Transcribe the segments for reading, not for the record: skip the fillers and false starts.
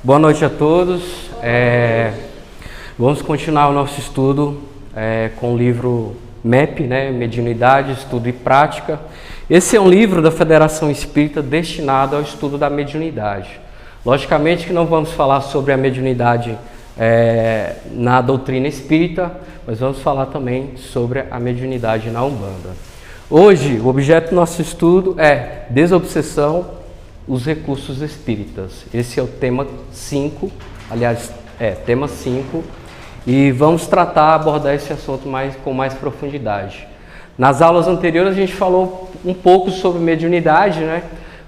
Boa noite a todos. Vamos continuar o nosso estudo com o livro MEP, Mediunidade, Estudo e Prática. Esse é um livro da Federação Espírita destinado ao estudo da mediunidade. Logicamente que não vamos falar sobre a mediunidade na doutrina espírita, mas vamos falar também sobre a mediunidade na Umbanda. Hoje, o objeto do nosso estudo é desobsessão, os recursos espíritas. Esse é o tema 5, tema 5, e vamos abordar esse assunto com mais profundidade. Nas aulas anteriores a gente falou um pouco sobre mediunidade,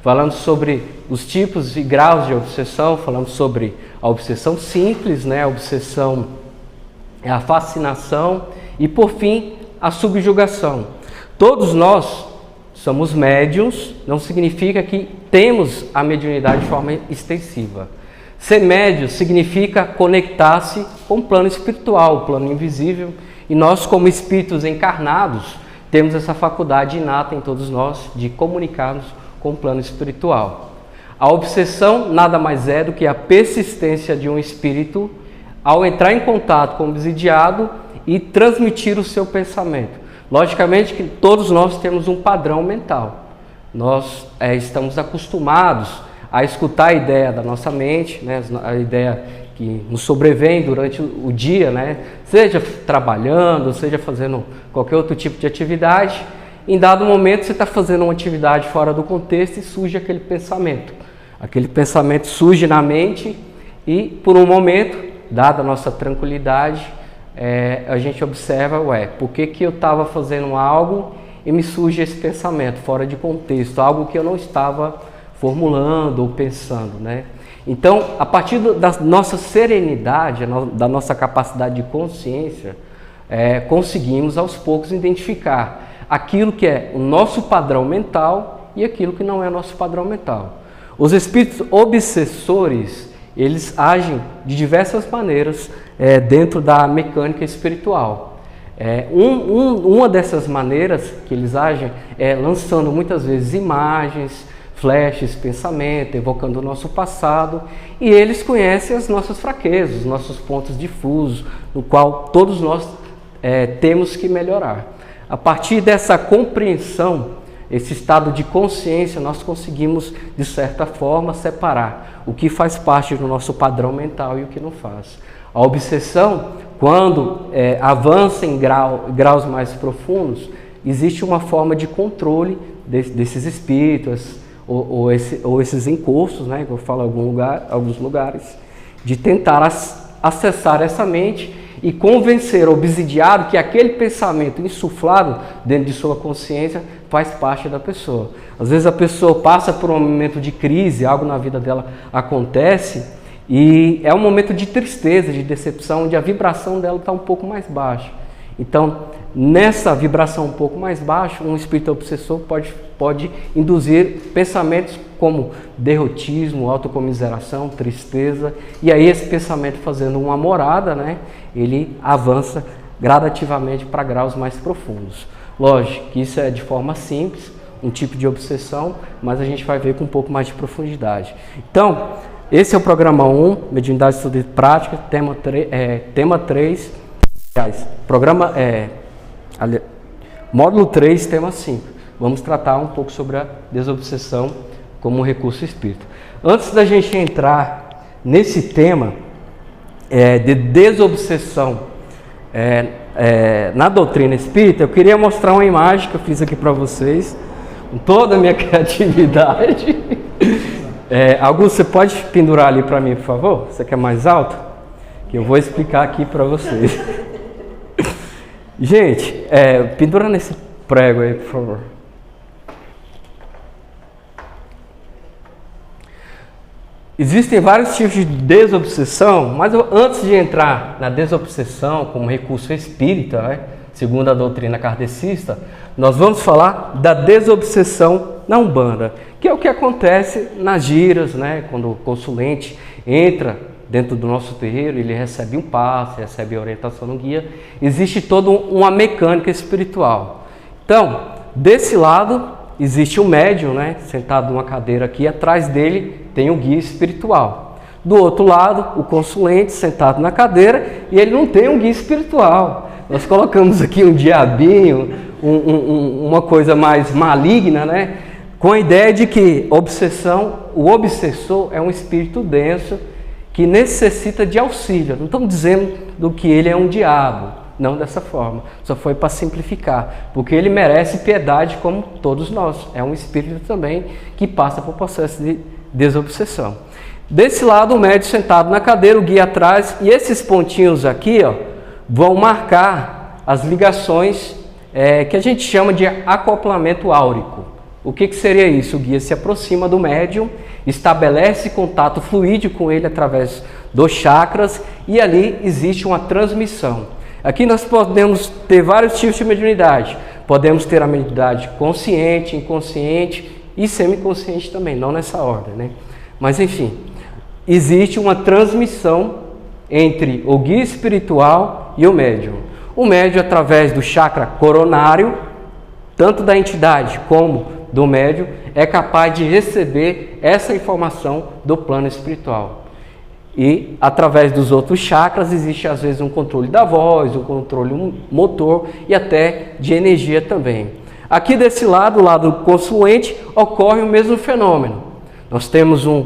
falando sobre os tipos e graus de obsessão, falando sobre a obsessão simples, a obsessão, a fascinação e, por fim, a subjugação. Todos nós somos médiuns, não significa que temos a mediunidade de forma extensiva. Ser médium significa conectar-se com o plano espiritual, o plano invisível, e nós, como espíritos encarnados, temos essa faculdade inata em todos nós de comunicarmos com o plano espiritual. A obsessão nada mais é do que a persistência de um espírito ao entrar em contato com o obsidiado e transmitir o seu pensamento. Logicamente que todos nós temos um padrão mental. Nós estamos acostumados a escutar a ideia da nossa mente, a ideia que nos sobrevém durante o dia, seja trabalhando, seja fazendo qualquer outro tipo de atividade. Em dado momento você está fazendo uma atividade fora do contexto e surge aquele pensamento. Aquele pensamento surge na mente e por um momento, dada a nossa tranquilidade, a gente observa, por que eu estava fazendo algo e me surge esse pensamento fora de contexto, algo que eu não estava formulando ou pensando, Então, a partir da nossa serenidade, da nossa capacidade de consciência, conseguimos aos poucos identificar aquilo que é o nosso padrão mental e aquilo que não é o nosso padrão mental. Os espíritos obsessores, eles agem de diversas maneiras dentro da mecânica espiritual. Uma dessas maneiras que eles agem é lançando muitas vezes imagens, flashes, pensamento, evocando o nosso passado, e eles conhecem as nossas fraquezas, os nossos pontos difusos, no qual todos nós temos que melhorar. A partir dessa compreensão, esse estado de consciência, nós conseguimos, de certa forma, separar o que faz parte do nosso padrão mental e o que não faz. A obsessão, quando avança em graus mais profundos, existe uma forma de controle desses espíritos, ou esses encostos, que eu falo em alguns lugares, de tentar acessar essa mente e convencer o obsidiado que aquele pensamento insuflado dentro de sua consciência faz parte da pessoa. Às vezes a pessoa passa por um momento de crise, algo na vida dela acontece e é um momento de tristeza, de decepção, onde a vibração dela está um pouco mais baixa. Então, nessa vibração um pouco mais baixa, um espírito obsessor pode induzir pensamentos como derrotismo, autocomiseração, tristeza, e aí esse pensamento fazendo uma morada, ele avança gradativamente para graus mais profundos. Lógico que isso é de forma simples, um tipo de obsessão, mas a gente vai ver com um pouco mais de profundidade. Então, esse é o programa 1, Mediunidade, Estudo e Prática, tema 3, módulo 3, tema 5. Vamos tratar um pouco sobre a desobsessão como um recurso espírita. Antes da gente entrar nesse tema de desobsessão na doutrina espírita, eu queria mostrar uma imagem que eu fiz aqui para vocês, com toda a minha criatividade. Augusto, você pode pendurar ali para mim, por favor? Você quer mais alto? Que eu vou explicar aqui para vocês. Gente, pendura nesse prego aí, por favor. Existem vários tipos de desobsessão, mas antes de entrar na desobsessão como recurso espírita, segundo a doutrina kardecista, nós vamos falar da desobsessão na Umbanda, que é o que acontece nas giras, quando o consulente entra dentro do nosso terreiro, ele recebe um passe, recebe a orientação no guia, existe toda uma mecânica espiritual. Então, desse lado, existe um médium, sentado numa cadeira aqui, atrás dele tem um guia espiritual. Do outro lado, o consulente sentado na cadeira e ele não tem um guia espiritual. Nós colocamos aqui um diabinho, uma coisa mais maligna, né? Com a ideia de que o obsessor é um espírito denso que necessita de auxílio. Não estamos dizendo do que ele é um diabo, não dessa forma. Só foi para simplificar, porque ele merece piedade como todos nós. É um espírito também que passa por processo de desobsessão. Desse lado, o médium sentado na cadeira, o guia atrás, e esses pontinhos aqui, ó, vão marcar as ligações que a gente chama de acoplamento áurico. O que seria isso? O guia se aproxima do médium, estabelece contato fluídico com ele através dos chakras e ali existe uma transmissão. Aqui nós podemos ter vários tipos de mediunidade. Podemos ter a mediunidade consciente, inconsciente e semiconsciente também, não nessa ordem, né? Mas enfim, existe uma transmissão entre o guia espiritual e o médium. O médium, através do chakra coronário, tanto da entidade como do médium, é capaz de receber essa informação do plano espiritual. E, através dos outros chakras, existe às vezes um controle da voz, um controle motor e até de energia também. Aqui desse lado, o lado confluente, ocorre o mesmo fenômeno. Nós temos um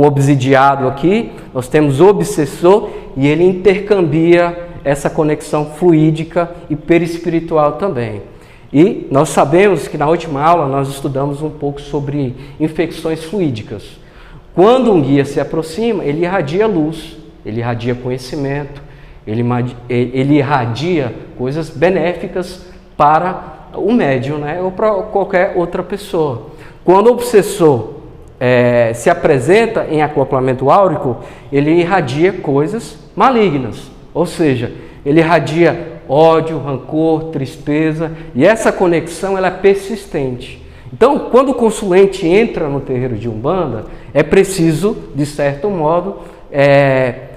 obsidiado aqui, nós temos o obsessor e ele intercambia essa conexão fluídica e perispiritual também. E nós sabemos que na última aula nós estudamos um pouco sobre infecções fluídicas. Quando um guia se aproxima, ele irradia luz, ele irradia conhecimento, ele irradia coisas benéficas para o médium, né? Ou para qualquer outra pessoa. Quando o obsessor se apresenta em acoplamento áurico, ele irradia coisas malignas, ou seja, ele irradia ódio, rancor, tristeza, e essa conexão ela é persistente. Então, quando o consulente entra no terreiro de Umbanda, é preciso, de certo modo,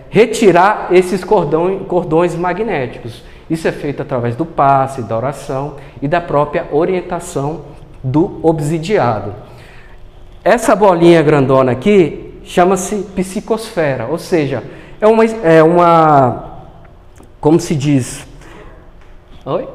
retirar esses cordões magnéticos. Isso é feito através do passe, da oração e da própria orientação do obsidiado. Essa bolinha grandona aqui chama-se psicosfera, ou seja, como se diz? Oi?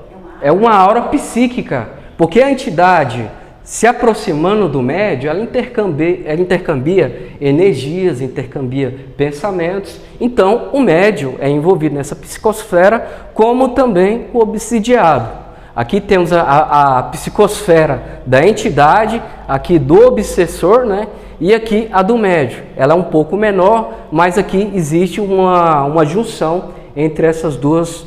É uma aura psíquica, porque a entidade se aproximando do médium, ela intercambia energias, intercambia pensamentos. Então, o médium é envolvido nessa psicosfera, como também o obsidiado. Aqui temos a psicosfera da entidade, aqui do obsessor, né? E aqui a do médium. Ela é um pouco menor, mas aqui existe uma junção entre essas duas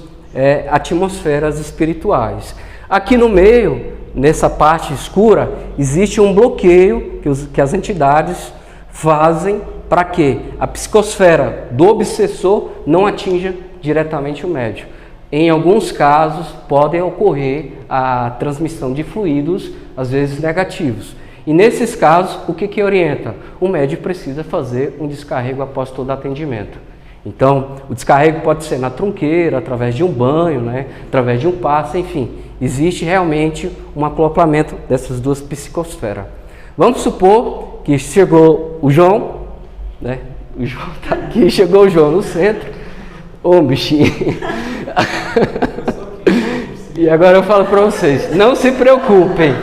atmosferas espirituais. Aqui no meio, nessa parte escura, existe um bloqueio que as entidades fazem para que a psicosfera do obsessor não atinja diretamente o médium. Em alguns casos, pode ocorrer a transmissão de fluidos, às vezes negativos. E nesses casos, o que orienta? O médium precisa fazer um descarrego após todo atendimento. Então, o descarrego pode ser na trunqueira, através de um banho, né? Através de um passe, enfim. Existe realmente um acoplamento dessas duas psicosferas. Vamos supor que chegou o João, né? O João está aqui, chegou o João no centro. Ô, bichinho. E agora eu falo para vocês, não se preocupem.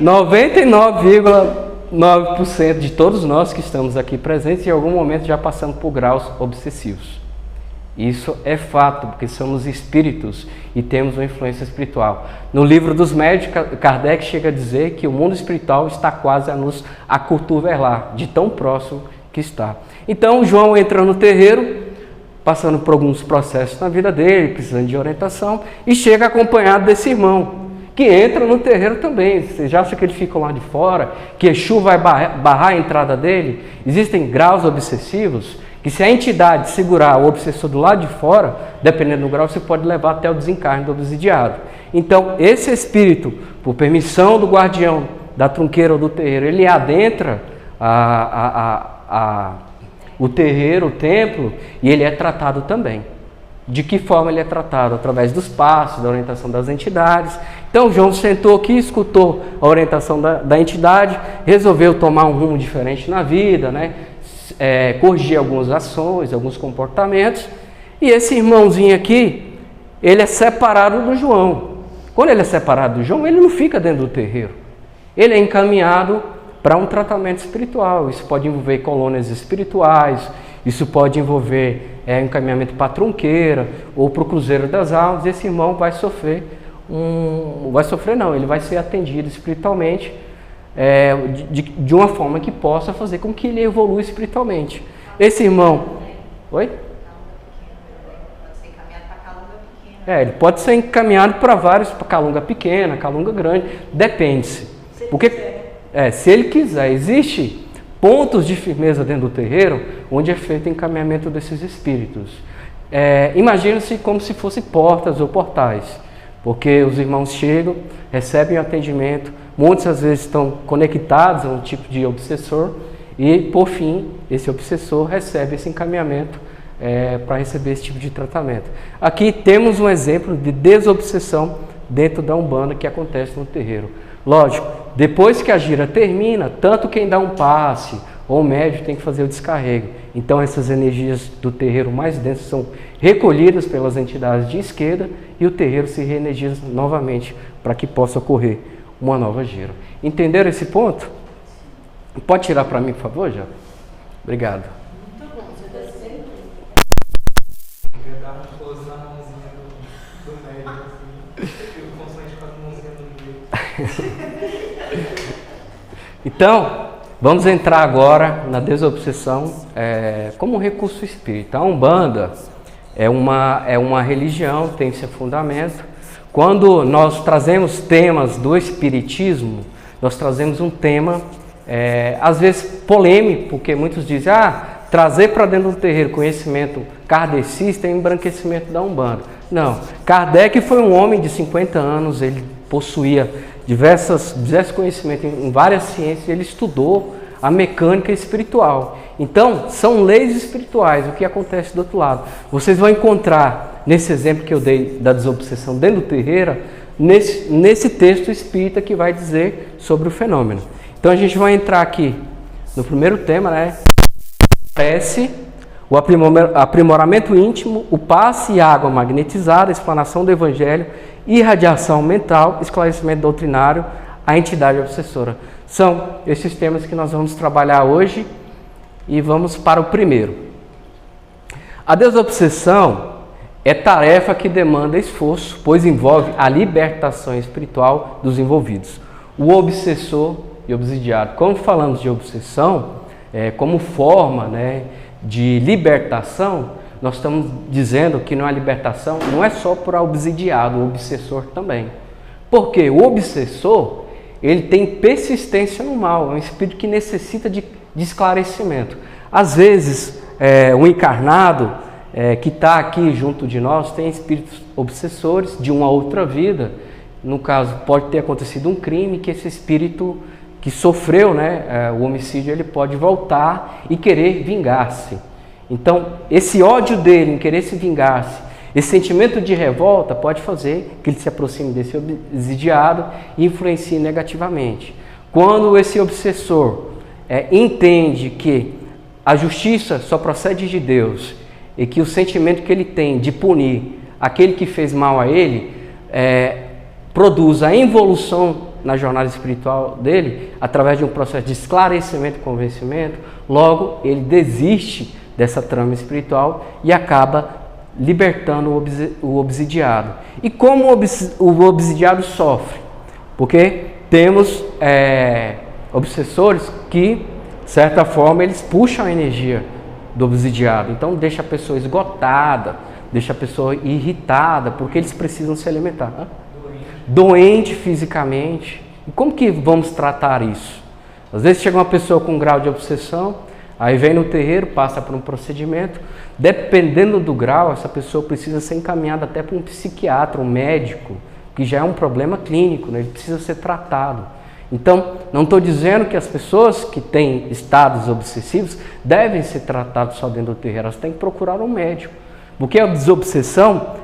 99,9% de todos nós que estamos aqui presentes, em algum momento já passamos por graus obsessivos. Isso é fato, porque somos espíritos e temos uma influência espiritual. No livro dos médios, Kardec chega a dizer que o mundo espiritual está quase a nos acotovelar, de tão próximo que está. Então, João entra no terreiro, passando por alguns processos na vida dele, precisando de orientação, e chega acompanhado desse irmão, que entra no terreiro também. Você já acha que ele fica lá de fora, que Exu vai barrar a entrada dele? Existem graus obsessivos que, se a entidade segurar o obsessor do lado de fora, dependendo do grau, você pode levar até o desencarne do obsidiado. Então, esse espírito, por permissão do guardião da trunqueira ou do terreiro, ele adentra o terreiro, o templo, e ele é tratado também. De que forma ele é tratado? Através dos passos, da orientação das entidades. Então, João sentou aqui, escutou a orientação da entidade, resolveu tomar um rumo diferente na vida, né? corrigir algumas ações, alguns comportamentos. E esse irmãozinho aqui, ele é separado do João. Quando ele é separado do João, ele não fica dentro do terreiro. Ele é encaminhado para um tratamento espiritual. Isso pode envolver colônias espirituais, isso pode envolver encaminhamento para a tronqueira ou para o cruzeiro das almas. Esse irmão vai sofrer ele vai ser atendido espiritualmente de uma forma que possa fazer com que ele evolua espiritualmente. Esse irmão... Oi? Ele pode ser encaminhado para vários, para calunga pequena, calunga grande, depende-se. Porque, se ele quiser, existe pontos de firmeza dentro do terreiro onde é feito o encaminhamento desses espíritos. Imagina-se como se fossem portas ou portais, porque os irmãos chegam, recebem o atendimento, muitas vezes estão conectados a um tipo de obsessor e, por fim, esse obsessor recebe esse encaminhamento para receber esse tipo de tratamento. Aqui temos um exemplo de desobsessão dentro da Umbanda que acontece no terreiro. Lógico, depois que a gira termina, tanto quem dá um passe ou o médium tem que fazer o descarrego. Então essas energias do terreiro mais densas são recolhidas pelas entidades de esquerda e o terreiro se reenergiza novamente para que possa ocorrer uma nova gira. Entenderam esse ponto? Pode tirar para mim, por favor, já? Obrigado. Então, vamos entrar agora na desobsessão como um recurso espírita. A Umbanda é uma religião, tem seu fundamento. Quando nós trazemos temas do espiritismo, nós trazemos um tema, às vezes polêmico, porque muitos dizem, trazer para dentro do terreiro conhecimento kardecista é embranquecimento da Umbanda. Não, Kardec foi um homem de 50 anos, ele possuía diversos conhecimentos em várias ciências, ele estudou a mecânica espiritual. Então, são leis espirituais, o que acontece do outro lado. Vocês vão encontrar, nesse exemplo que eu dei da desobsessão dentro do terreiro, nesse texto espírita que vai dizer sobre o fenômeno. Então, a gente vai entrar aqui no primeiro tema, prece, o aprimoramento íntimo, o passe e água magnetizada, a explanação do evangelho, irradiação mental, esclarecimento doutrinário, a entidade obsessora. São esses temas que nós vamos trabalhar hoje e vamos para o primeiro. A desobsessão é tarefa que demanda esforço, pois envolve a libertação espiritual dos envolvidos. O obsessor e obsidiado. Quando falamos de obsessão, como forma de libertação, nós estamos dizendo que a libertação não é só para o obsidiado, o obsessor também. Porque o obsessor, ele tem persistência no mal, é um espírito que necessita de esclarecimento. Às vezes, um encarnado que está aqui junto de nós tem espíritos obsessores de uma outra vida. No caso, pode ter acontecido um crime que esse espírito que sofreu o homicídio, ele pode voltar e querer vingar-se. Então, esse ódio dele em querer se vingar-se, esse sentimento de revolta pode fazer que ele se aproxime desse obsidiado e influencie negativamente. Quando esse obsessor entende que a justiça só procede de Deus e que o sentimento que ele tem de punir aquele que fez mal a ele produz a involução na jornada espiritual dele, através de um processo de esclarecimento e convencimento, logo ele desiste dessa trama espiritual e acaba libertando o obsidiado. E como o obsidiado sofre? Porque temos obsessores que, de certa forma, eles puxam a energia do obsidiado. Então deixa a pessoa esgotada, deixa a pessoa irritada, porque eles precisam se alimentar. Doente fisicamente. E como que vamos tratar isso? Às vezes chega uma pessoa com um grau de obsessão, aí vem no terreiro, passa por um procedimento. Dependendo do grau, essa pessoa precisa ser encaminhada até para um psiquiatra, um médico, que já é um problema clínico, ele precisa ser tratado. Então, não estou dizendo que as pessoas que têm estados obsessivos devem ser tratadas só dentro do terreiro, elas têm que procurar um médico. Porque a desobsessão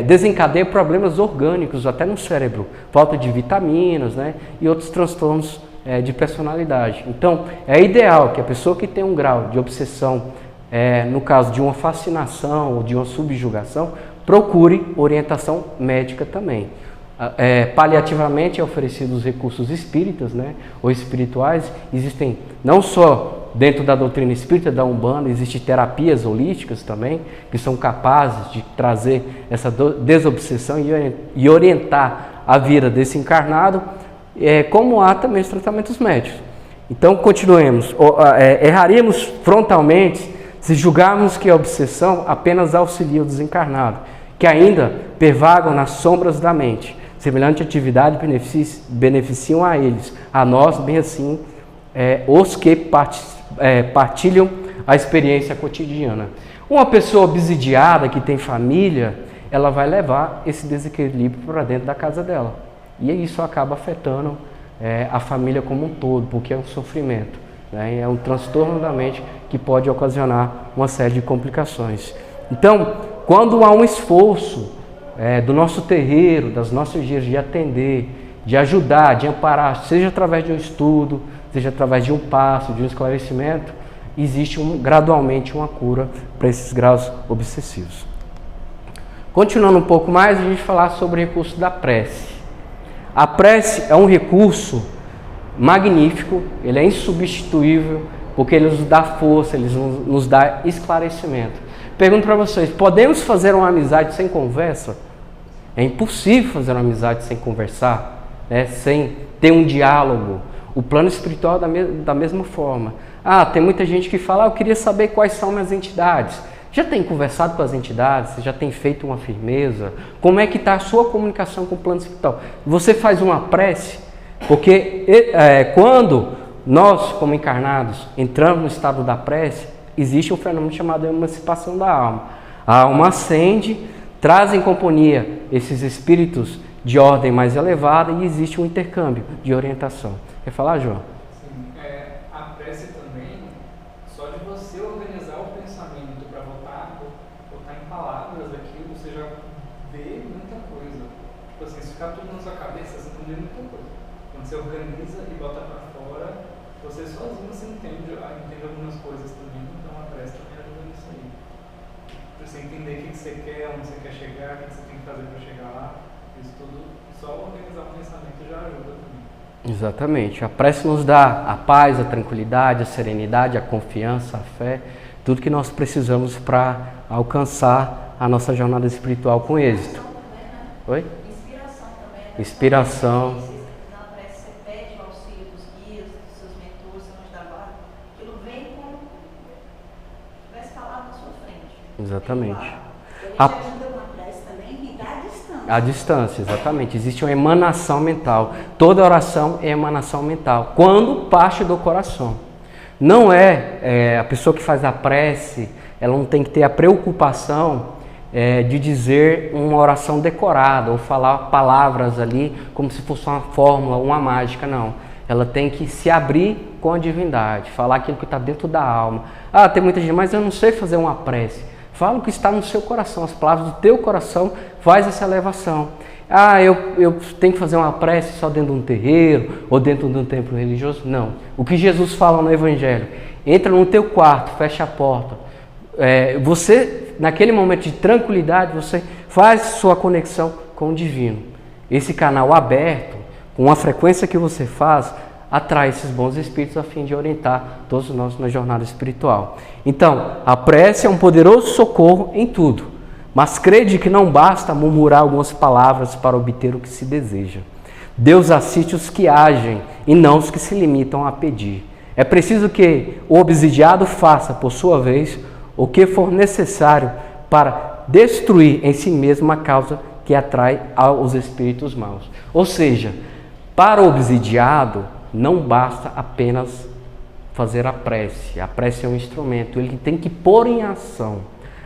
desencadeia problemas orgânicos, até no cérebro, falta de vitaminas e outros transtornos de personalidade. Então, é ideal que a pessoa que tem um grau de obsessão, no caso de uma fascinação ou de uma subjugação, procure orientação médica também. Paliativamente é oferecido os recursos espíritas, né, ou espirituais. Existem não só dentro da doutrina espírita, da Umbanda, existem terapias holísticas também, que são capazes de trazer essa desobsessão e orientar a vida desse encarnado, como há também os tratamentos médicos. Então, continuemos. Erraríamos frontalmente se julgarmos que a obsessão apenas auxilia o desencarnado, que ainda pervagam nas sombras da mente. Semelhante atividade beneficiam a eles, a nós, bem assim, os que partilham a experiência cotidiana. Uma pessoa obsidiada que tem família, ela vai levar esse desequilíbrio para dentro da casa dela. E isso acaba afetando a família como um todo, porque é um sofrimento, né? É um transtorno da mente que pode ocasionar uma série de complicações. Então, quando há um esforço do nosso terreiro, das nossas dias de atender, de ajudar, de amparar, seja através de um estudo, seja através de um passo, de um esclarecimento, existe gradualmente uma cura para esses graus obsessivos. Continuando um pouco mais, a gente falar sobre o recurso da prece. A prece é um recurso magnífico, ele é insubstituível, porque ele nos dá força, ele nos dá esclarecimento. Pergunto para vocês, podemos fazer uma amizade sem conversa? É impossível fazer uma amizade sem conversar, né? Sem ter um diálogo. O plano espiritual da mesma forma. Tem muita gente que fala, eu queria saber quais são minhas entidades. Já tem conversado com as entidades? Você já tem feito uma firmeza? Como é que está a sua comunicação com o plano espiritual? Você faz uma prece? Porque quando nós, como encarnados, entramos no estado da prece, existe um fenômeno chamado emancipação da alma. A alma ascende, traz em companhia esses espíritos de ordem mais elevada e existe um intercâmbio de orientação. Quer falar, João? Sim, a prece também, só de você organizar o pensamento para botar em palavras aquilo, você já vê muita coisa. Tipo assim, se ficar tudo na sua cabeça, você não vê muita coisa. Quando você organiza e bota para fora, você sozinho você entende algumas coisas também. Então a prece também ajuda nisso aí. Pra você entender o que você quer, onde você quer chegar, o que você tem que fazer para chegar lá. Isso tudo, só organizar o pensamento já ajuda também. Exatamente. A prece nos dá a paz, a tranquilidade, a serenidade, a confiança, a fé, tudo que nós precisamos para alcançar a nossa jornada espiritual com êxito. Oi? Inspiração também. Inspiração. Na prece você pede o auxílio dos guias, dos seus mentores, seus anjos da guarda. Aquilo vem como se tivesse falado na sua frente. Exatamente. Ele te ajuda com a prece também e dá a distância. A distância, exatamente. Existe uma emanação mental. Toda oração é emanação mental, quando parte do coração. Não a pessoa que faz a prece, ela não tem que ter a preocupação de dizer uma oração decorada ou falar palavras ali como se fosse uma fórmula, uma mágica, não. Ela tem que se abrir com a divindade, falar aquilo que está dentro da alma. Tem muita gente, mas eu não sei fazer uma prece. Fala o que está no seu coração, as palavras do teu coração faz essa elevação. Eu tenho que fazer uma prece só dentro de um terreiro ou dentro de um templo religioso? Não. O que Jesus fala no Evangelho, entra no teu quarto, fecha a porta. Você, naquele momento de tranquilidade, você faz sua conexão com o divino. Esse canal aberto, com a frequência que você faz, atrai esses bons espíritos a fim de orientar todos nós na jornada espiritual. Então, a prece é um poderoso socorro em tudo, mas crede que não basta murmurar algumas palavras para obter o que se deseja. Deus assiste os que agem e não os que se limitam a pedir. É preciso que o obsidiado faça, por sua vez, o que for necessário para destruir em si mesmo a causa que atrai aos espíritos maus. Ou seja, para o obsidiado, não basta apenas fazer a prece. A prece é um instrumento, ele tem que pôr em ação.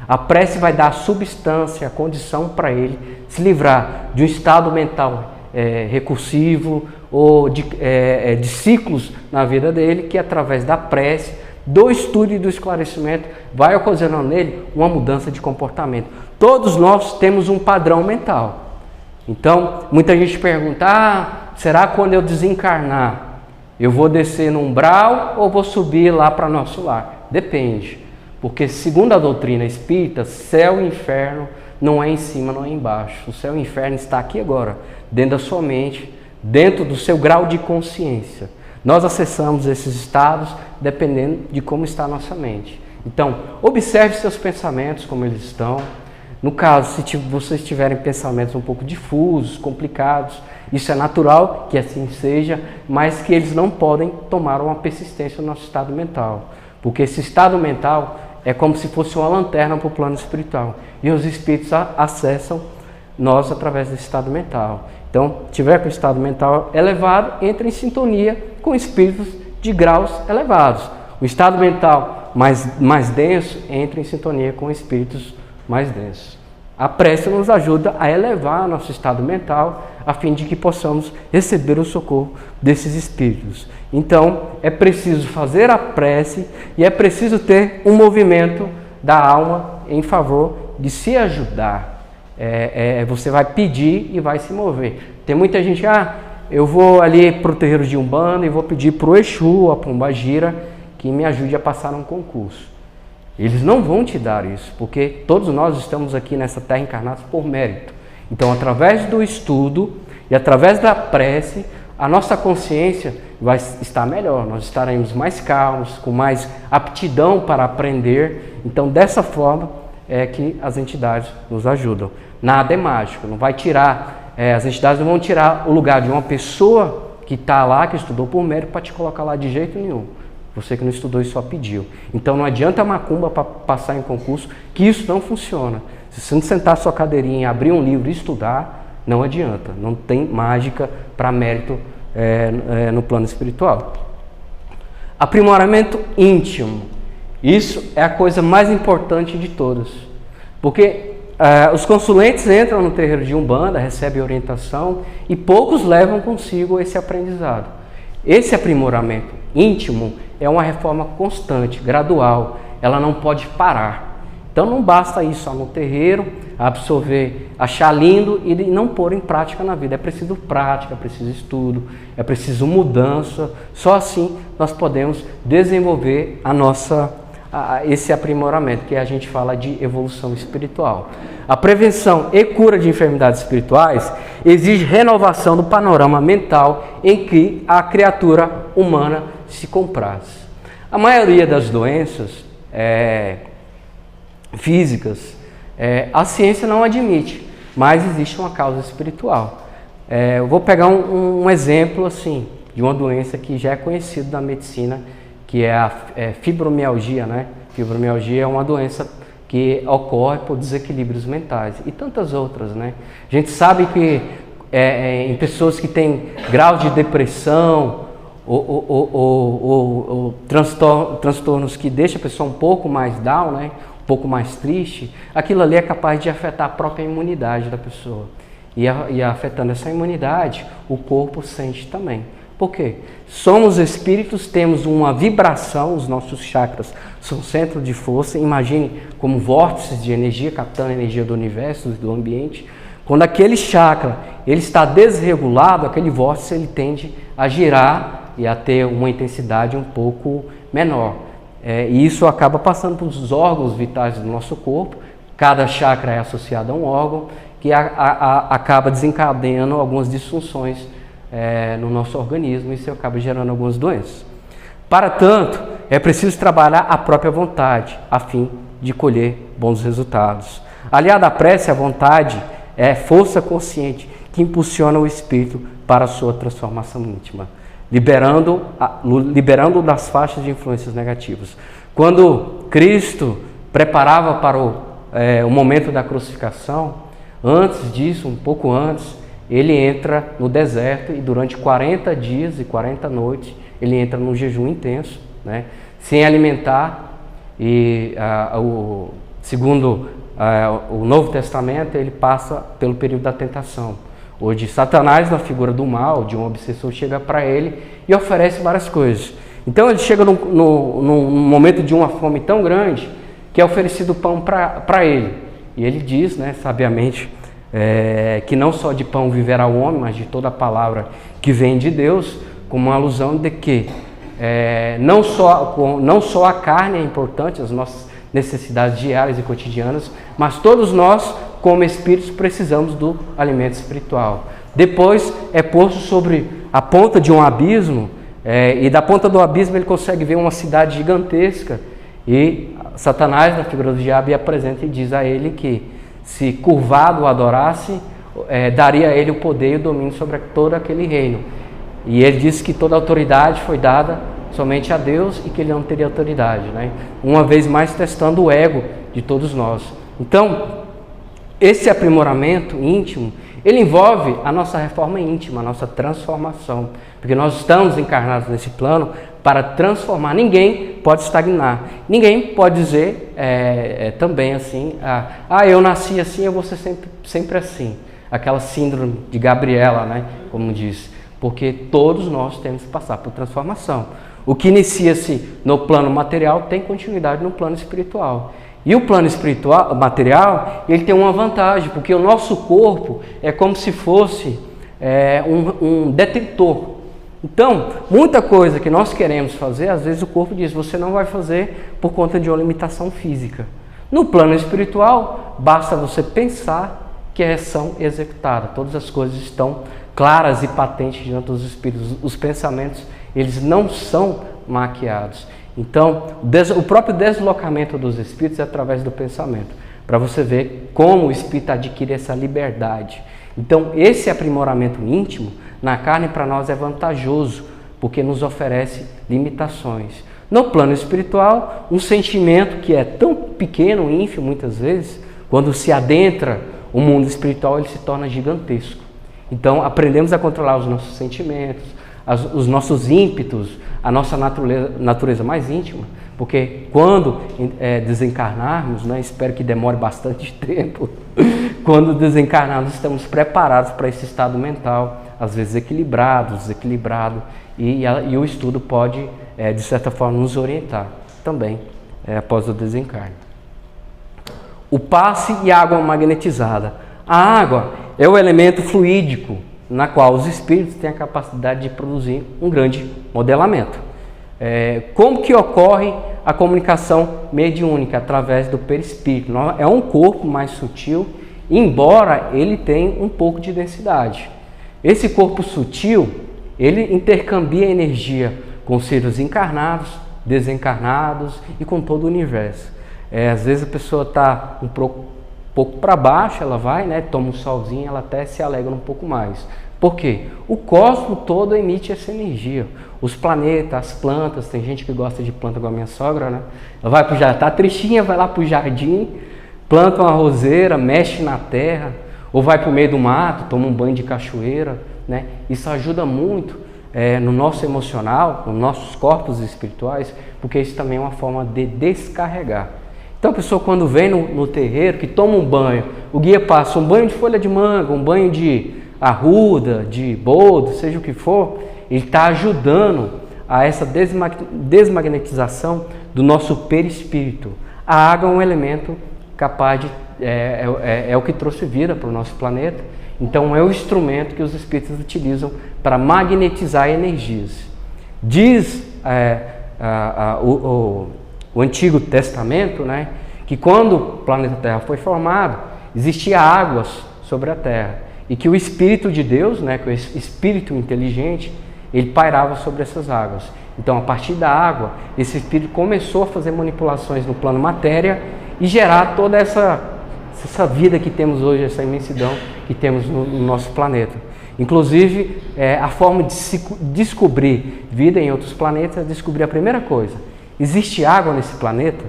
A prece vai dar a substância, a condição para ele se livrar de um estado mental recursivo ou de ciclos na vida dele, que através da prece, do estudo e do esclarecimento, vai ocasionando nele uma mudança de comportamento. Todos nós temos um padrão mental. Então, muita gente pergunta, será quando eu desencarnar, Eu vou descer no umbral ou vou subir lá para nosso lar? Depende. Porque segundo a doutrina espírita, céu e inferno não é em cima, não é embaixo. O céu e o inferno está aqui agora, dentro da sua mente, dentro do seu grau de consciência. Nós acessamos esses estados dependendo de como está a nossa mente. Então, observe seus pensamentos, como eles estão. No caso, se vocês tiverem pensamentos um pouco difusos, complicados, isso é natural que assim seja, mas que eles não podem tomar uma persistência no nosso estado mental. Porque esse estado mental é como se fosse uma lanterna para o plano espiritual. E os espíritos acessam nós através desse estado mental. Então, tiver com o estado mental elevado, entra em sintonia com espíritos de graus elevados. O estado mental mais denso entra em sintonia com espíritos mais densos. A prece nos ajuda a elevar nosso estado mental, a fim de que possamos receber o socorro desses espíritos. Então, é preciso fazer a prece e é preciso ter um movimento da alma em favor de se ajudar. Você vai pedir e vai se mover. Tem muita gente, eu vou ali para o terreiro de Umbanda e vou pedir para o Exu, a Pombagira, que me ajude a passar um concurso. Eles não vão te dar isso, porque todos nós estamos aqui nessa terra encarnados por mérito. Então, através do estudo e através da prece, a nossa consciência vai estar melhor. Nós estaremos mais calmos, com mais aptidão para aprender. Então, dessa forma é que as entidades nos ajudam. Nada é mágico, não vai tirar, as entidades não vão tirar o lugar de uma pessoa que está lá, que estudou por mérito, para te colocar lá de jeito nenhum. Você que não estudou e só pediu. Então não adianta macumba para passar em concurso, que isso não funciona. Se você não sentar sua cadeirinha, abrir um livro e estudar, não adianta. Não tem mágica para mérito no plano espiritual. Aprimoramento íntimo. Isso é a coisa mais importante de todas. Porque os consulentes entram no terreiro de Umbanda, recebem orientação e poucos levam consigo esse aprendizado. Esse aprimoramento íntimo é uma reforma constante, gradual, ela não pode parar. Então não basta ir só no terreiro, absorver, achar lindo e não pôr em prática na vida. É preciso prática, é preciso estudo, é preciso mudança. Só assim nós podemos desenvolver esse aprimoramento, que a gente fala de evolução espiritual. A prevenção e cura de enfermidades espirituais exige renovação do panorama mental em que a criatura humana se compraz. A maioria das doenças físicas, a ciência não admite, mas existe uma causa espiritual. Eu vou pegar um exemplo assim, de uma doença que já é conhecida da medicina, que é a fibromialgia, né? Fibromialgia é uma doença que ocorre por desequilíbrios mentais e tantas outras, né? A gente sabe que em pessoas que têm grau de depressão ou transtornos que deixam a pessoa um pouco mais down, né? Um pouco mais triste, aquilo ali é capaz de afetar a própria imunidade da pessoa. E afetando essa imunidade, o corpo sente também. Por quê? Somos espíritos, temos uma vibração, os nossos chakras são centro de força. Imagine como vórtices de energia, captando a energia do universo, do ambiente. Quando aquele chakra ele está desregulado, aquele vórtice ele tende a girar e a ter uma intensidade um pouco menor. E isso acaba passando para os órgãos vitais do nosso corpo. Cada chakra é associado a um órgão que acaba desencadeando algumas disfunções no nosso organismo, e isso acaba gerando algumas doenças. Para tanto, é preciso trabalhar a própria vontade, a fim de colher bons resultados. Aliado à prece, a vontade é força consciente que impulsiona o espírito para a sua transformação íntima, liberando das faixas de influências negativas. Quando Cristo preparava para o momento da crucificação, antes disso, um pouco antes, ele entra no deserto e durante 40 dias e 40 noites ele entra num jejum intenso, né, sem alimentar. E segundo o Novo Testamento, ele passa pelo período da tentação, onde Satanás, na figura do mal, de um obsessor, chega para ele e oferece várias coisas. Então ele chega num momento de uma fome tão grande que é oferecido pão para ele. E ele diz, né, sabiamente, que não só de pão viverá o homem, mas de toda a palavra que vem de Deus. como uma alusão de que não só a carne é importante, as nossas necessidades diárias e cotidianas, mas todos nós, como espíritos, precisamos do alimento espiritual. Depois é posto sobre a ponta de um abismo, e da ponta do abismo ele consegue ver uma cidade gigantesca, e Satanás, na figura do diabo, apresenta e diz a ele que, se curvado o adorasse, daria a ele o poder e o domínio sobre todo aquele reino. E ele disse que toda a autoridade foi dada somente a Deus e que ele não teria autoridade, né? Uma vez mais testando o ego de todos nós. Então, esse aprimoramento íntimo, ele envolve a nossa reforma íntima, a nossa transformação, porque nós estamos encarnados nesse plano para transformar. Ninguém pode estagnar, ninguém pode dizer também assim, eu nasci assim, eu vou ser sempre assim, aquela síndrome de Gabriela, né, como diz, porque todos nós temos que passar por transformação. O que inicia-se no plano material tem continuidade no plano espiritual. E o plano espiritual, material, ele tem uma vantagem, porque o nosso corpo é como se fosse um detentor. Então, muita coisa que nós queremos fazer, às vezes o corpo diz, você não vai fazer por conta de uma limitação física. No plano espiritual, basta você pensar que a ação é executada. Todas as coisas estão claras e patentes diante dos espíritos. Os pensamentos, eles não são maquiados. Então, o próprio deslocamento dos espíritos é através do pensamento, para você ver como o espírito adquire essa liberdade. Então, esse aprimoramento íntimo na carne para nós é vantajoso, porque nos oferece limitações. No plano espiritual, um sentimento que é tão pequeno, ínfimo muitas vezes, quando se adentra o mundo espiritual, ele se torna gigantesco. Então, aprendemos a controlar os nossos sentimentos, os nossos ímpetos, a nossa natureza mais íntima, porque quando desencarnarmos, né, espero que demore bastante tempo, quando desencarnarmos estamos preparados para esse estado mental, às vezes desequilibrado, e o estudo pode, de certa forma, nos orientar também após o desencarne. O passe e a água magnetizada. A água é o elemento fluídico na qual os espíritos têm a capacidade de produzir um grande modelamento. Como que ocorre a comunicação mediúnica? Através do perispírito. É um corpo mais sutil, embora ele tenha um pouco de densidade. Esse corpo sutil, ele intercambia energia com seres encarnados, desencarnados e com todo o universo. Às vezes a pessoa está um pouco para baixo, ela vai, né, toma um solzinho, ela até se alegra um pouco mais. Por quê? O cosmos todo emite essa energia. Os planetas, as plantas, tem gente que gosta de planta igual a minha sogra, né? Ela vai para o jardim, tá tristinha, vai lá para o jardim, planta uma roseira, mexe na terra, ou vai para o meio do mato, toma um banho de cachoeira, né? Isso ajuda muito no nosso emocional, nos nossos corpos espirituais, porque isso também é uma forma de descarregar. Então a pessoa quando vem no terreiro, que toma um banho, o guia passa um banho de folha de manga, um banho de arruda, de boldo, seja o que for, ele está ajudando a essa desmagnetização do nosso perispírito. A água é um elemento capaz de... é o que trouxe vida para o nosso planeta, então é o instrumento que os espíritos utilizam para magnetizar energias. Diz o Antigo Testamento, né, que quando o planeta Terra foi formado, existia águas sobre a Terra, e que o Espírito de Deus, né, que o Espírito inteligente, ele pairava sobre essas águas. Então, a partir da água, esse Espírito começou a fazer manipulações no plano matéria e gerar toda essa vida que temos hoje, essa imensidão que temos no nosso planeta. Inclusive, a forma de se descobrir vida em outros planetas é descobrir a primeira coisa. Existe água nesse planeta?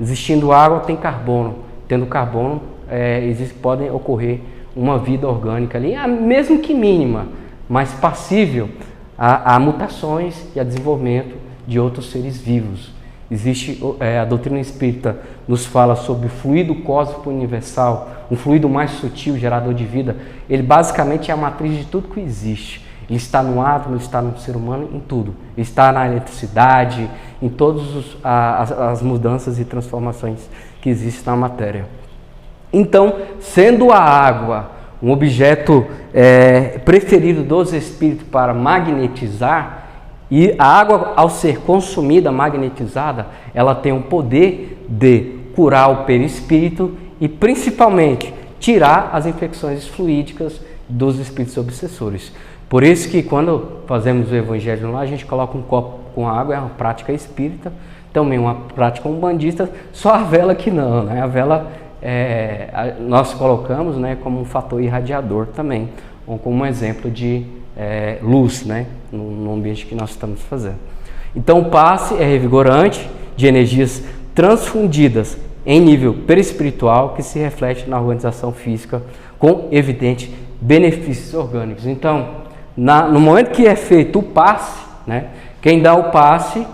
Existindo água, tem carbono. Tendo carbono, podem ocorrer uma vida orgânica ali, mesmo que mínima, mas passível a mutações e a desenvolvimento de outros seres vivos. Existe, a doutrina espírita nos fala sobre o fluido cósmico universal, um fluido mais sutil, gerador de vida. Ele basicamente é a matriz de tudo que existe. Ele está no átomo, ele está no ser humano, em tudo. Ele está na eletricidade, em todas as mudanças e transformações que existem na matéria. Então, sendo a água um objeto preferido dos espíritos para magnetizar, e a água, ao ser consumida, magnetizada, ela tem o poder de curar o perispírito e, principalmente, tirar as infecções fluídicas dos espíritos obsessores. Por isso que quando fazemos o evangelho lá, a gente coloca um copo com água, é uma prática espírita, também uma prática umbandista, só a vela que não, né? A vela nós colocamos, né, como um fator irradiador também, ou como um exemplo de luz, né, no ambiente que nós estamos fazendo. Então o passe é revigorante, de energias transfundidas em nível perispiritual, que se reflete na organização física com evidentes benefícios orgânicos. Então, no momento que é feito o passe, né, quem dá o passe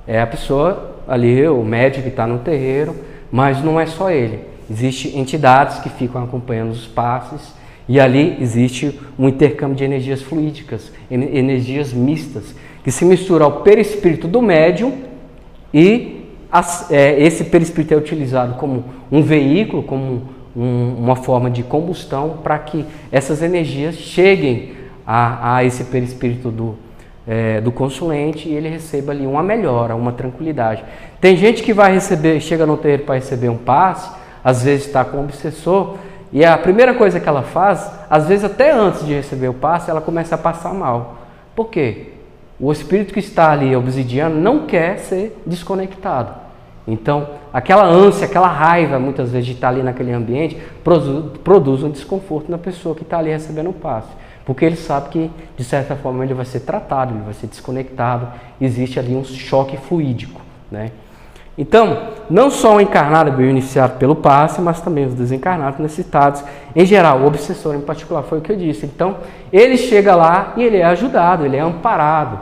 é a pessoa ali, o médico que está no terreiro, mas não é só ele. Existem entidades que ficam acompanhando os passes e ali existe um intercâmbio de energias fluídicas, energias mistas, que se mistura ao perispírito do médium e esse perispírito é utilizado como um veículo, como uma forma de combustão para que essas energias cheguem a esse perispírito do consulente e ele receba ali uma melhora, uma tranquilidade. Tem gente que chega no terreiro para receber um passe, às vezes está com um obsessor, e a primeira coisa que ela faz, às vezes até antes de receber o passe, ela começa a passar mal. Por quê? O espírito que está ali obsidiando não quer ser desconectado. Então, aquela ânsia, aquela raiva, muitas vezes, de estar ali naquele ambiente, produz um desconforto na pessoa que está ali recebendo o passe. Porque ele sabe que, de certa forma, ele vai ser tratado, ele vai ser desconectado, existe ali um choque fluídico, né? Então, não só o encarnado é beneficiado pelo passe, mas também os desencarnados necessitados. Em geral, o obsessor em particular, foi o que eu disse. Então, ele chega lá e ele é ajudado, ele é amparado.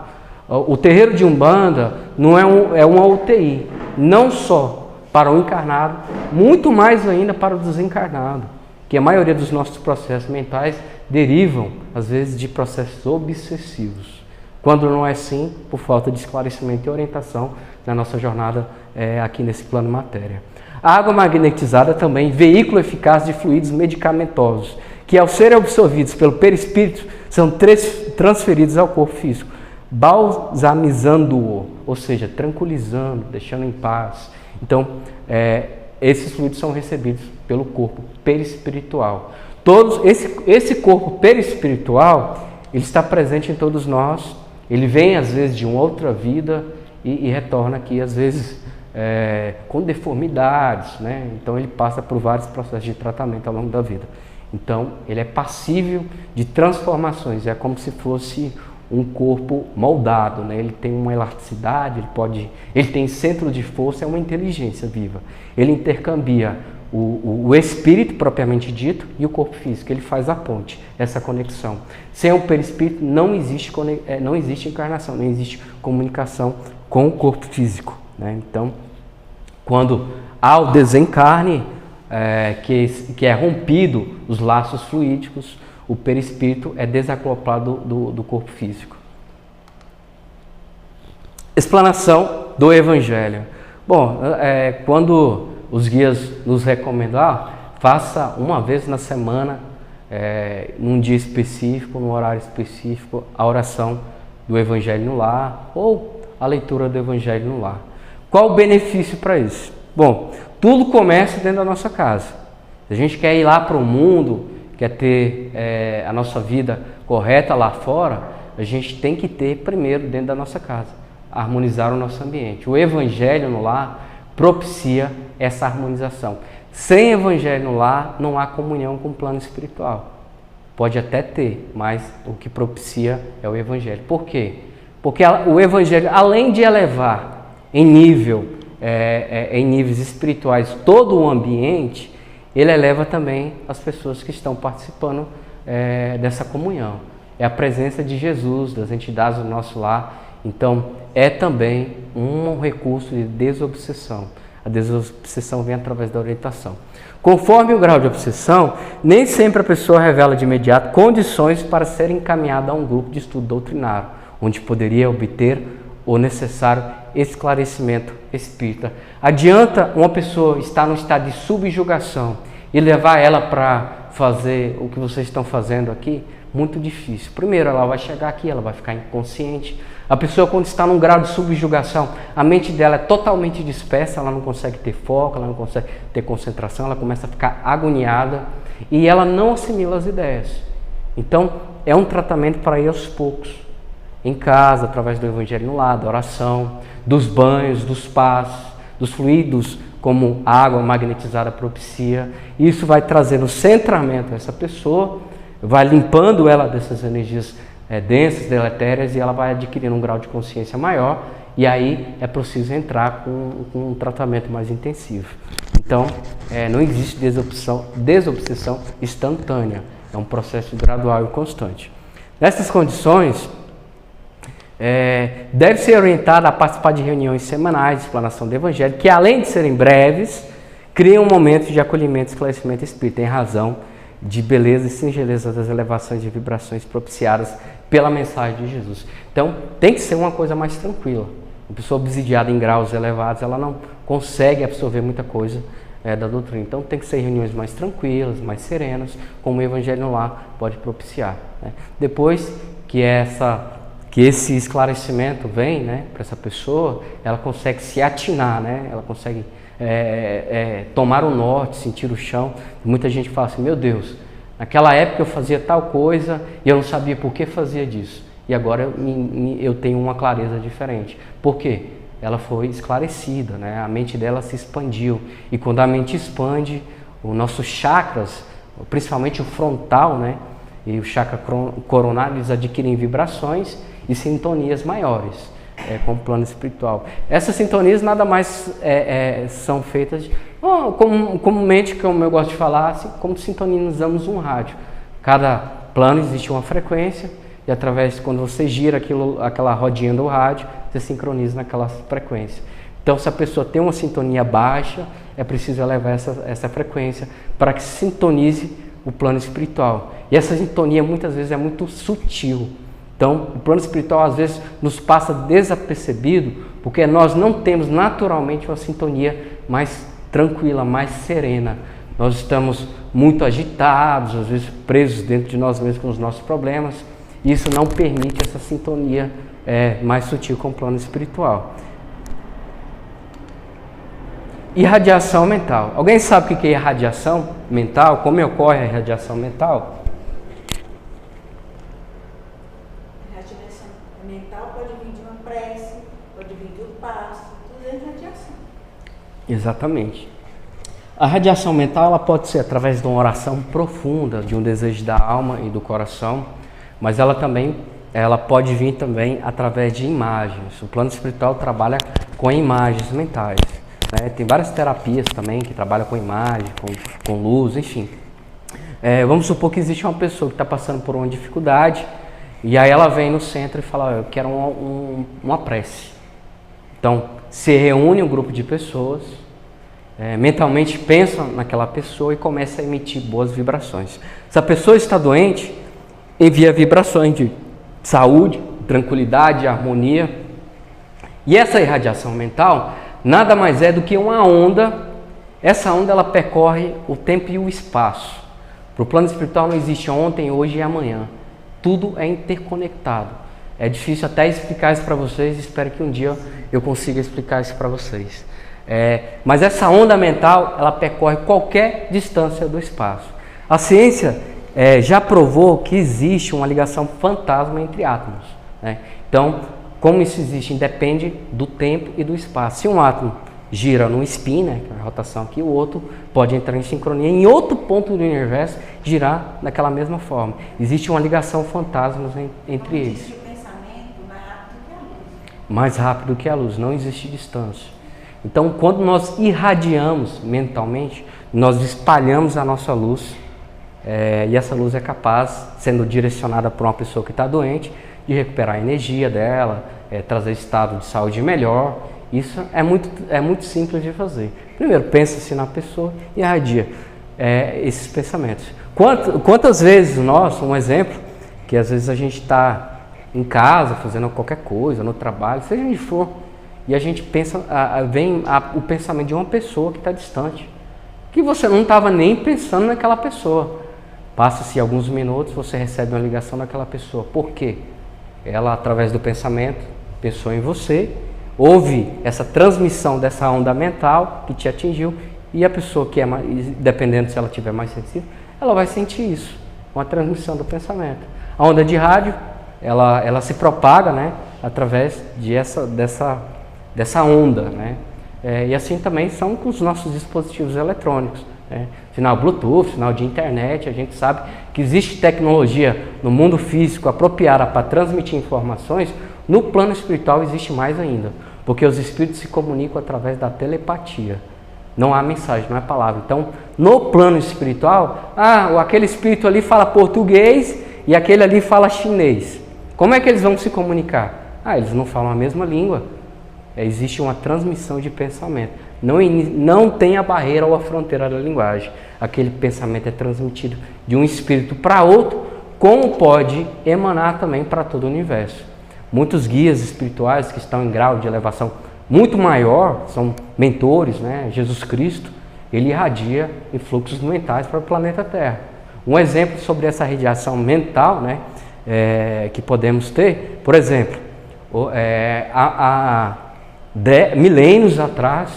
O terreiro de Umbanda não é uma UTI, não só para o encarnado, muito mais ainda para o desencarnado, que a maioria dos nossos processos mentais derivam, às vezes, de processos obsessivos. Quando não é assim, por falta de esclarecimento e orientação na nossa jornada aqui nesse plano matéria. A água magnetizada também, veículo eficaz de fluidos medicamentosos, que ao serem absorvidos pelo perispírito, são transferidos ao corpo físico, balsamizando-o, ou seja, tranquilizando, deixando em paz. Então, esses fluidos são recebidos pelo corpo perispiritual. Esse corpo perispiritual, ele está presente em todos nós, ele vem às vezes de uma outra vida e retorna aqui às vezes com deformidades, né? Então ele passa por vários processos de tratamento ao longo da vida. Então ele é passível de transformações, é como se fosse um corpo moldado, né? Ele tem uma elasticidade, ele tem centro de força, é uma inteligência viva. Ele intercambia o espírito propriamente dito e o corpo físico, ele faz a ponte, essa conexão. Sem o perispírito não existe encarnação, não existe comunicação com o corpo físico, né? Então, quando há o desencarne, que é rompido os laços fluídicos, o perispírito é desacoplado do corpo físico. Explanação do Evangelho. Bom, quando os guias nos recomendam, faça uma vez na semana, num dia específico, num horário específico, a oração do Evangelho no lar ou a leitura do Evangelho no lar. Qual o benefício para isso? Bom, tudo começa dentro da nossa casa. Se a gente quer ir lá para o mundo, quer ter a nossa vida correta lá fora, a gente tem que ter primeiro dentro da nossa casa, harmonizar o nosso ambiente. O Evangelho no lar propicia essa harmonização. Sem Evangelho no lar, não há comunhão com o plano espiritual. Pode até ter, mas o que propicia é o Evangelho. Por quê? Porque o Evangelho, além de elevar em níveis espirituais todo o ambiente, ele eleva também as pessoas que estão participando dessa comunhão. É a presença de Jesus, das entidades do nosso lar. Então, é também um recurso de desobsessão. A desobsessão vem através da orientação. Conforme o grau de obsessão, nem sempre a pessoa revela de imediato condições para ser encaminhada a um grupo de estudo doutrinário, onde poderia obter o necessário esclarecimento espírita. Adianta uma pessoa estar no estado de subjugação e levar ela para fazer o que vocês estão fazendo aqui, muito difícil. Primeiro, ela vai chegar aqui, ela vai ficar inconsciente. A pessoa, quando está num grau de subjugação, a mente dela é totalmente dispersa, ela não consegue ter foco, ela não consegue ter concentração, ela começa a ficar agoniada e ela não assimila as ideias. Então, é um tratamento para ir aos poucos, em casa, através do Evangelho no lar, da oração, dos banhos, dos passos, dos fluidos, como água magnetizada propicia. Isso vai trazendo centramento a essa pessoa, vai limpando ela dessas energias densas, deletérias, e ela vai adquirindo um grau de consciência maior, e aí é preciso entrar com um tratamento mais intensivo. Então, não existe desobsessão instantânea, é um processo gradual e constante. Nessas condições, deve ser orientada a participar de reuniões semanais de explanação do Evangelho, que além de serem breves, criam um momento de acolhimento e esclarecimento espírita, em razão de beleza e singeleza das elevações de vibrações propiciadas pela mensagem de Jesus. Então, tem que ser uma coisa mais tranquila. Uma pessoa obsidiada em graus elevados, ela não consegue absorver muita coisa da doutrina. Então, tem que ser reuniões mais tranquilas, mais serenas, como o Evangelho no Lar pode propiciar, né? Depois que esse esclarecimento vem, né, para essa pessoa, ela consegue se atinar, né? Ela consegue tomar o norte, sentir o chão. Muita gente fala assim: meu Deus, naquela época eu fazia tal coisa e eu não sabia por que fazia disso. E agora eu tenho uma clareza diferente. Por quê? Ela foi esclarecida, né? A mente dela se expandiu. E quando a mente expande, os nossos chakras, principalmente o frontal, né, e o chakra coronário, eles adquirem vibrações e sintonias maiores com o plano espiritual. Essas sintonias nada mais são feitas comumente, como eu gosto de falar, assim, como sintonizamos um rádio. Cada plano existe uma frequência e através, quando você gira aquela rodinha do rádio, você sincroniza naquela frequência. Então, se a pessoa tem uma sintonia baixa, é preciso elevar essa frequência para que sintonize o plano espiritual. E essa sintonia muitas vezes é muito sutil. Então, o plano espiritual às vezes nos passa desapercebido, porque nós não temos naturalmente uma sintonia mais tranquila, mais serena. Nós estamos muito agitados, às vezes presos dentro de nós mesmos com os nossos problemas. E isso não permite essa sintonia mais sutil com o plano espiritual. Irradiação mental. Alguém sabe o que é irradiação mental? Como ocorre a irradiação mental? Irradiação mental pode vir de uma prece, pode vir de um passo, tudo é irradiação. Exatamente. A radiação mental ela pode ser através de uma oração profunda, de um desejo da alma e do coração, mas ela pode vir também através de imagens. O plano espiritual trabalha com imagens mentais. Tem várias terapias também que trabalham com imagem, com luz, enfim. Vamos supor que existe uma pessoa que está passando por uma dificuldade e aí ela vem no centro e fala: eu quero uma prece. Então, se reúne um grupo de pessoas, mentalmente pensa naquela pessoa e começa a emitir boas vibrações. Se a pessoa está doente, envia vibrações de saúde, tranquilidade, harmonia. E essa irradiação mental nada mais é do que uma onda. Essa onda ela percorre o tempo e o espaço. Para o plano espiritual não existe ontem, hoje e amanhã. Tudo é interconectado. É difícil até explicar isso para vocês. Espero que um dia eu consiga explicar isso para vocês. Mas essa onda mental ela percorre qualquer distância do espaço. A ciência já provou que existe uma ligação fantasma entre átomos, né? Então, como isso existe, independe do tempo e do espaço. Se um átomo gira num spin, né, que é a rotação aqui, o outro pode entrar em sincronia em outro ponto do universo, girar daquela mesma forma. Existe uma ligação fantasma entre eles. Existe o pensamento mais rápido que a luz. Mais rápido que a luz, não existe distância. Então, quando nós irradiamos mentalmente, nós espalhamos a nossa luz, e essa luz é capaz, sendo direcionada por uma pessoa que está doente, de recuperar a energia dela, trazer estado de saúde melhor. Isso é muito simples de fazer. Primeiro, pensa-se na pessoa e irradia esses pensamentos. Quantas vezes nós, um exemplo, que às vezes a gente está em casa, fazendo qualquer coisa, no trabalho, seja onde for, e a gente pensa, vem o pensamento de uma pessoa que está distante. que você não estava nem pensando naquela pessoa. Passa-se alguns minutos, você recebe uma ligação daquela pessoa. Por quê? Ela, através do pensamento, pensou em você, houve essa transmissão dessa onda mental que te atingiu, e a pessoa que é mais, dependendo se ela tiver mais sensível, ela vai sentir isso, uma transmissão do pensamento. A onda de rádio, ela se propaga, né, através dessa onda, né? E assim também são com os nossos dispositivos eletrônicos, né? Sinal Bluetooth, sinal de internet. A gente sabe que existe tecnologia no mundo físico apropriada para transmitir informações. No plano espiritual existe mais ainda, porque os espíritos se comunicam através da telepatia. Não há mensagem, não é palavra. Então, no plano espiritual, aquele espírito ali fala português e aquele ali fala chinês. Como é que eles vão se comunicar? Eles não falam a mesma língua. Existe uma transmissão de pensamento. Não tem a barreira ou a fronteira da linguagem. Aquele pensamento é transmitido de um espírito para outro, como pode emanar também para todo o universo. Muitos guias espirituais que estão em grau de elevação muito maior, são mentores, né? Jesus Cristo, ele irradia influxos mentais para o planeta Terra. Um exemplo sobre essa radiação mental, né, que podemos ter, por exemplo, milênios atrás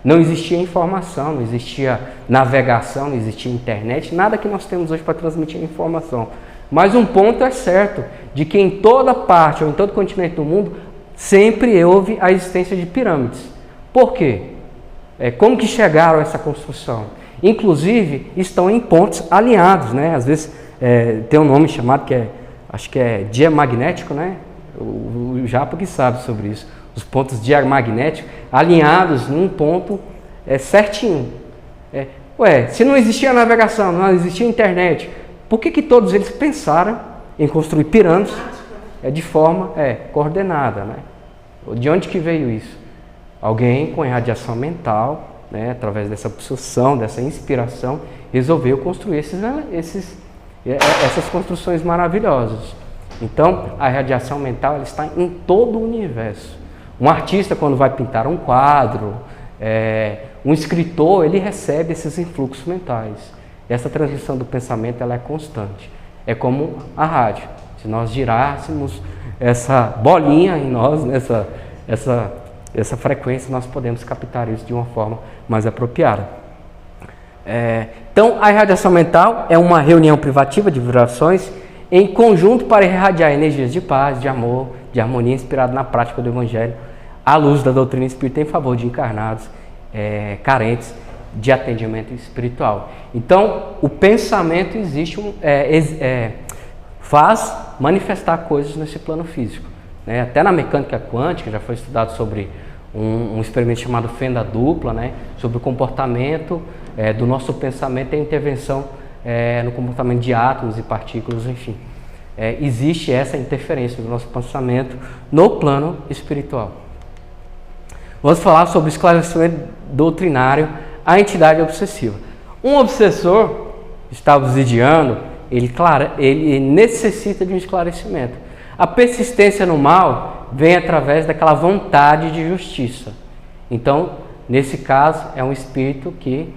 não existia informação, não existia navegação, não existia internet, nada que nós temos hoje para transmitir informação. Mas um ponto é certo, de que em toda parte ou em todo continente do mundo sempre houve a existência de pirâmides. Por quê? Como que chegaram a essa construção? Inclusive estão em pontos alinhados, né? Às vezes tem um nome chamado acho que é diamagnético, né? O Japa que sabe sobre isso. Os pontos diamagnéticos alinhados num ponto certinho. Se não existia navegação, não existia internet, por que todos eles pensaram em construir pirâmides de forma coordenada, né? De onde que veio isso? Alguém com irradiação mental, né, através dessa absorção, dessa inspiração, resolveu construir essas construções maravilhosas. Então, a irradiação mental ela está em todo o universo. Um artista, quando vai pintar um quadro, um escritor, ele recebe esses influxos mentais. Essa transmissão do pensamento ela é constante. É como a rádio. Se nós girássemos essa bolinha em nós, essa frequência, nós podemos captar isso de uma forma mais apropriada. Então, a irradiação mental é uma reunião privativa de vibrações em conjunto para irradiar energias de paz, de amor, de harmonia, inspirado na prática do Evangelho, à luz da doutrina espírita em favor de encarnados carentes de atendimento espiritual. Então, o pensamento faz manifestar coisas nesse plano físico, né? Até na mecânica quântica já foi estudado sobre um experimento chamado fenda dupla, né? Sobre o comportamento do nosso pensamento e a intervenção no comportamento de átomos e partículas, enfim. Existe essa interferência do nosso pensamento no plano espiritual. Vamos falar sobre o esclarecimento doutrinário à entidade obsessiva. Um obsessor está obsidiando, ele necessita de um esclarecimento. A persistência no mal vem através daquela vontade de justiça. Então, nesse caso, é um espírito que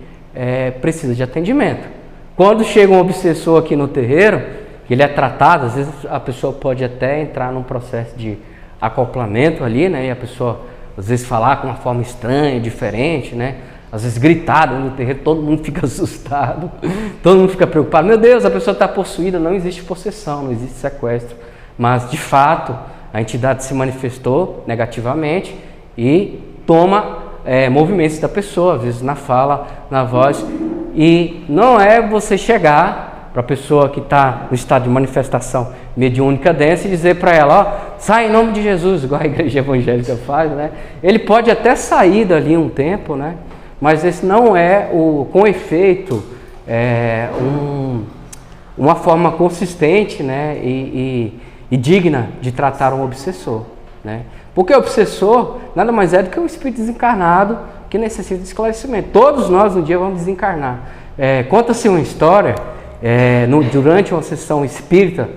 precisa de atendimento. Quando chega um obsessor aqui no terreiro, ele é tratado, às vezes a pessoa pode até entrar num processo de acoplamento ali, né? E a pessoa, às vezes, falar com uma forma estranha, diferente, né? Às vezes gritada no terreiro, todo mundo fica assustado, todo mundo fica preocupado. Meu Deus, a pessoa está possuída, não existe possessão, não existe sequestro. Mas, de fato, a entidade se manifestou negativamente e toma movimentos da pessoa, às vezes na fala, na voz. E não é você chegar para a pessoa que está no estado de manifestação mediúnica densa e dizer para ela, sai em nome de Jesus, igual a igreja evangélica faz, né? Ele pode até sair dali um tempo, né? Mas esse não é com efeito uma forma consistente, né? E digna de tratar um obsessor, né? Porque o obsessor nada mais é do que um espírito desencarnado que necessita de esclarecimento. Todos nós um dia vamos desencarnar. Conta-se uma história, durante uma sessão espírita,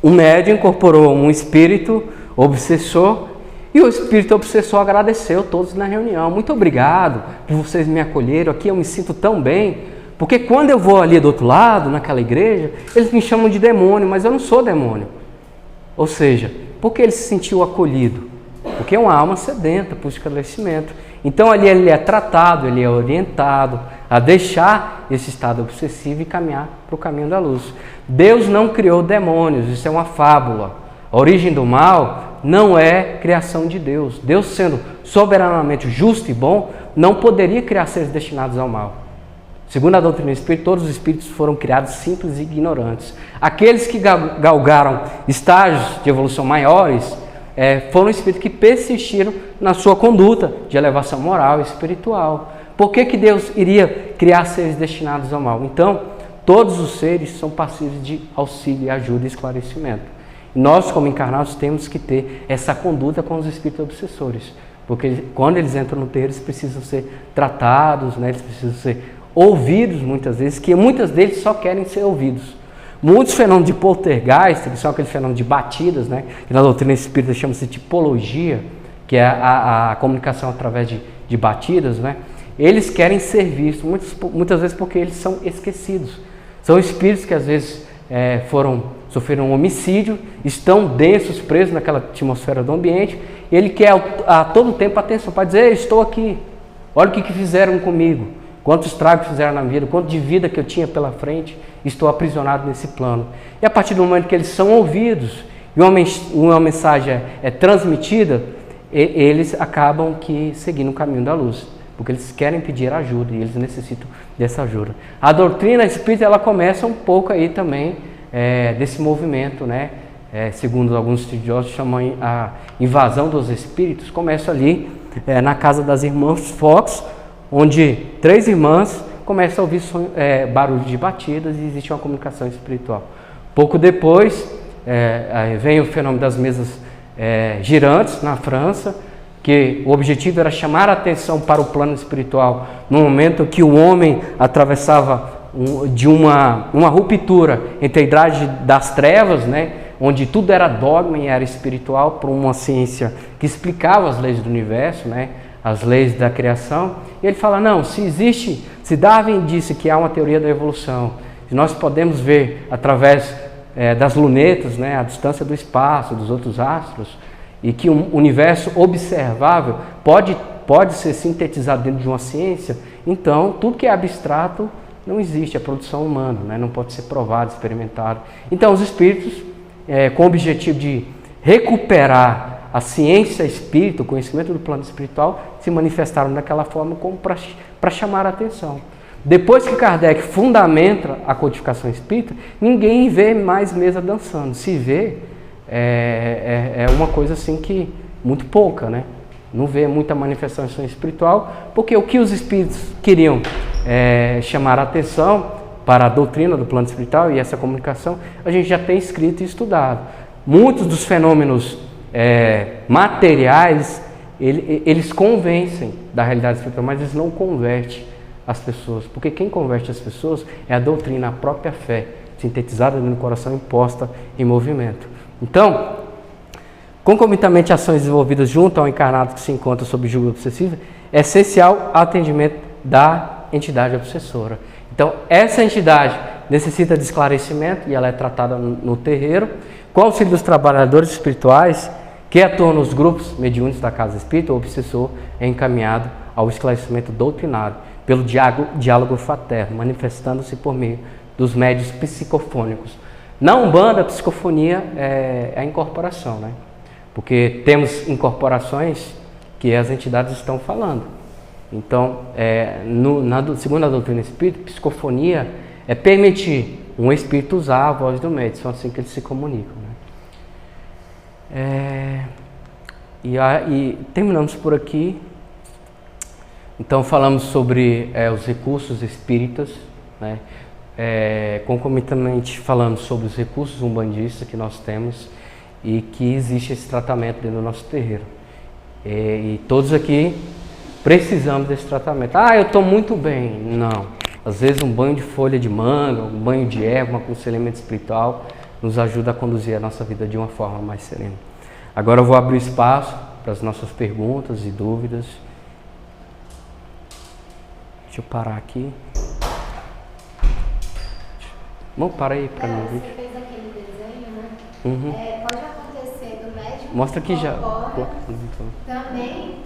um médium incorporou um espírito obsessor E o espírito obsessor agradeceu todos na reunião. Muito obrigado por vocês me acolheram aqui, eu me sinto tão bem. Porque quando eu vou ali do outro lado, naquela igreja, eles me chamam de demônio, mas eu não sou demônio. Ou seja, por que ele se sentiu acolhido? Porque é uma alma sedenta por esclarecimento. Então ali ele é tratado, ele é orientado a deixar esse estado obsessivo e caminhar para o caminho da luz. Deus não criou demônios, isso é uma fábula. A origem do mal não é criação de Deus. Deus, sendo soberanamente justo e bom, não poderia criar seres destinados ao mal. Segundo a doutrina espírita, todos os espíritos foram criados simples e ignorantes. Aqueles que galgaram estágios de evolução maiores foram espíritos que persistiram na sua conduta de elevação moral e espiritual. Por que Deus iria criar seres destinados ao mal? Então, todos os seres são passíveis de auxílio, ajuda e esclarecimento. Nós, como encarnados, temos que ter essa conduta com os espíritos obsessores. Porque quando eles entram no terreiro, eles precisam ser tratados, né? Eles precisam ser ouvidos muitas vezes, que muitas deles só querem ser ouvidos. Muitos fenômenos de poltergeist, que são aqueles fenômenos de batidas, né? Que na doutrina espírita chama-se tipologia, que é a comunicação através de batidas, né? Eles querem ser vistos, muitas vezes porque eles são esquecidos. São espíritos que às vezes sofreram um homicídio, estão densos, presos naquela atmosfera do ambiente, e ele quer a todo tempo atenção para dizer: estou aqui, olha o que fizeram comigo, quantos estragos fizeram na vida, quanto de vida que eu tinha pela frente, estou aprisionado nesse plano. E a partir do momento que eles são ouvidos e uma mensagem é transmitida, eles acabam seguindo o caminho da luz, porque eles querem pedir ajuda e eles necessitam dessa ajuda. A doutrina espírita, ela começa um pouco aí também desse movimento, né? Segundo alguns estudiosos, chamam a invasão dos espíritos, começa ali na casa das irmãs Fox, onde 3 irmãs começam a ouvir barulho de batidas e existe uma comunicação espiritual. Pouco depois, vem o fenômeno das mesas girantes na França, que o objetivo era chamar a atenção para o plano espiritual no momento que o homem atravessava de uma ruptura entre a idade das trevas, né, onde tudo era dogma e era espiritual, para uma ciência que explicava as leis do universo, né, as leis da criação. E ele fala: não, se Darwin disse que há uma teoria da evolução, e nós podemos ver através das lunetas, né, a distância do espaço, dos outros astros, e que um universo observável pode ser sintetizado dentro de uma ciência, então tudo que é abstrato não existe, é produção humana, né, não pode ser provado, experimentado. Então os espíritos, com o objetivo de recuperar a ciência espírita, o conhecimento do plano espiritual, se manifestaram daquela forma como para chamar a atenção. Depois que Kardec fundamenta a codificação espírita, ninguém vê mais mesa dançando. Se vê, é uma coisa assim que muito pouca, né? Não vê muita manifestação espiritual, porque o que os espíritos queriam chamar a atenção para a doutrina do plano espiritual e essa comunicação, a gente já tem escrito e estudado. Muitos dos fenômenos materiais, eles convencem da realidade espiritual, mas eles não convertem as pessoas, porque quem converte as pessoas é a doutrina, a própria fé, sintetizada no coração e posta em movimento. Então, concomitantemente ações desenvolvidas junto ao encarnado que se encontra sob julgo obsessivo, é essencial o atendimento da entidade obsessora. Então, essa entidade necessita de esclarecimento e ela é tratada no terreiro, com o auxílio dos trabalhadores espirituais que atuam nos grupos mediúnicos da casa espírita. O obsessor é encaminhado ao esclarecimento doutrinário pelo diálogo fraterno, manifestando-se por meio dos médios psicofônicos. Na Umbanda, a psicofonia é a incorporação, né? Porque temos incorporações que as entidades estão falando. Então, segundo a doutrina espírita, psicofonia é permitir um espírito usar a voz do médium, são assim que eles se comunicam, né? E terminamos por aqui. Então, falamos sobre os recursos espíritas, né? Concomitantemente falamos sobre os recursos umbandistas que nós temos e que existe esse tratamento dentro do nosso terreiro. E todos aqui precisamos desse tratamento. Eu estou muito bem. Não. Às vezes um banho de folha de manga, um banho de erva, um aconselhamento espiritual nos ajuda a conduzir a nossa vida de uma forma mais serena. Agora eu vou abrir espaço para as nossas perguntas e dúvidas. Deixa eu parar aqui. Vamos parar aí para mim. Você fez aquele desenho, né? Uhum. Pode acontecer do médico Mostra aqui já. corpóreo também